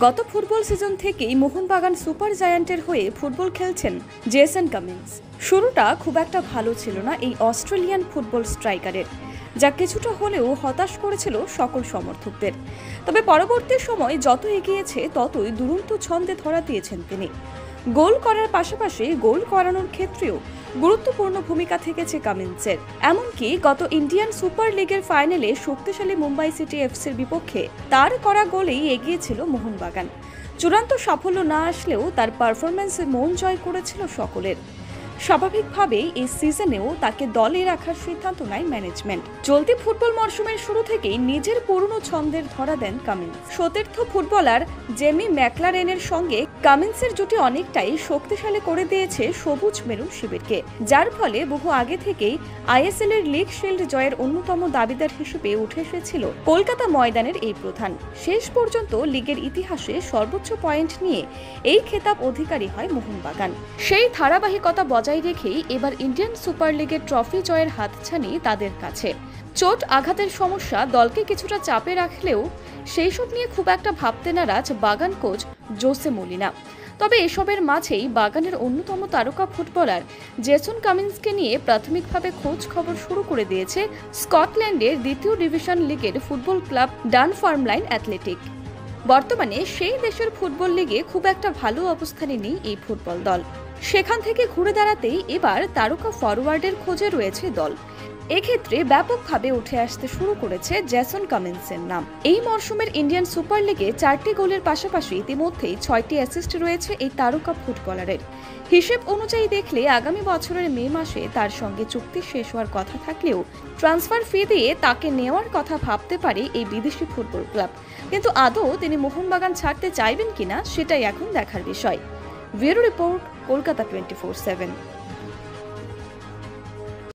গত football season থেকেই Mohun Bagan super জায়ান্টের হয়ে ফুটবল খেলছেন জেসন কামিন্স। শুরুটা খুব একটা ভালো ছিল না এই অস্ট্রেলিয়ান ফুটবল স্ট্রাইকারের, যা কিছুটা হলেও হতাশ করেছিল সকল সমর্থকদের। তবে পরবর্তী সময় যত এগিয়েছে ততই দুরন্ত ছন্দে ধরা দিয়েছেন তিনি। গোল করার পাশাপাশি গোল করানোর ক্ষেত্রেও গুরুত্বপূর্ণ ভূমিকা থেকেছে কামিন্সের। এমনকি গত ইন্ডিয়ান সুপার লিগের ফাইনালে শক্তিশালী মুম্বাই সিটি এফসির বিপক্ষে তার করা গোলেই এগিয়েছিল মোহনবাগান। চূড়ান্ত সাফল্য না আসলেও তার পারফরম্যান্সে মন জয় করেছিল সকলের। স্বাভাবিকভাবেই এই সিজনেও তাকে দলে রাখার সিদ্ধান্ত নেয় ম্যানেজমেন্ট। চলতি ফুটবল মরশুমের শুরু থেকেই নিজের পুরনো ছন্দের ধরা দেন কামিন্স। সতীর্থ ফুটবলার জেমি ম্যাকলারেনের সঙ্গে কামিন্সের জুটি অনেকটাই শক্তিশালী করে দিয়েছে সবুজ মেরুন শিবিরকে, যার ফলে বহু আগে থেকেই আইএসএল এর লিগ শিল্ড জয়ের অন্যতম দাবিদার হিসেবে উঠে এসেছিল কলকাতা ময়দানের এই প্রধান। শেষ পর্যন্ত লিগের ইতিহাসে সর্বোচ্চ পয়েন্ট নিয়ে এই খেতাব অধিকারী হয় মোহনবাগান। সেই ধারাবাহিকতা বজায় রেখেই এবার ইন্ডিয়ান সুপার লিগের ট্রফি জয়ের হাতছানি তাদের কাছে। চোট আঘাতের সমস্যা দলকে কিছুটা চাপে রাখলেও সেই সব নিয়ে খুব একটা ভাবতে নারাজ বাগান কোচ জোসে মলিনা। তবে এসবের মাঝেই বাগানের অন্যতম তারকা ফুটবলার জেসন কামিন্সকে নিয়ে প্রাথমিকভাবে খোঁজ খবর শুরু করে দিয়েছে স্কটল্যান্ডের দ্বিতীয় ডিভিশন লিগের ফুটবল ক্লাব ডানফার্মলাইন অ্যাথলেটিক। বর্তমানে সেই দেশের ফুটবল লিগে খুব একটা ভালো অবস্থানে নেই এই ফুটবল দল। সেখান থেকে ঘুরে দাঁড়াতেই এবার তারকা ফরওয়ার্ডের খোঁজে রয়েছে দল। এক্ষেত্রে ব্যাপকভাবে উঠে আসতে শুরু করেছে জেসন কামিন্সের নাম। এই মরশুমের ইন্ডিয়ান সুপার লিগে 4টি গোলের পাশাপাশি ইতিমধ্যেই 6টি অ্যাসিস্ট রয়েছে এই তারকা ফুটবলারের। হিসেব অনুযায়ী দেখলে আগামী বছরের মে মাসে তার সঙ্গে চুক্তি শেষ হওয়ার কথা থাকলেও ট্রান্সফার ফি দিয়ে তাকে নেওয়ার কথা ভাবতে পারে এই বিদেশি ফুটবল ক্লাব। কিন্তু আদৌ তিনি মোহনবাগান ছাড়তে চাইবেন কিনা সেটাই এখন দেখার বিষয়। Bureau report, Kolkata 24/7।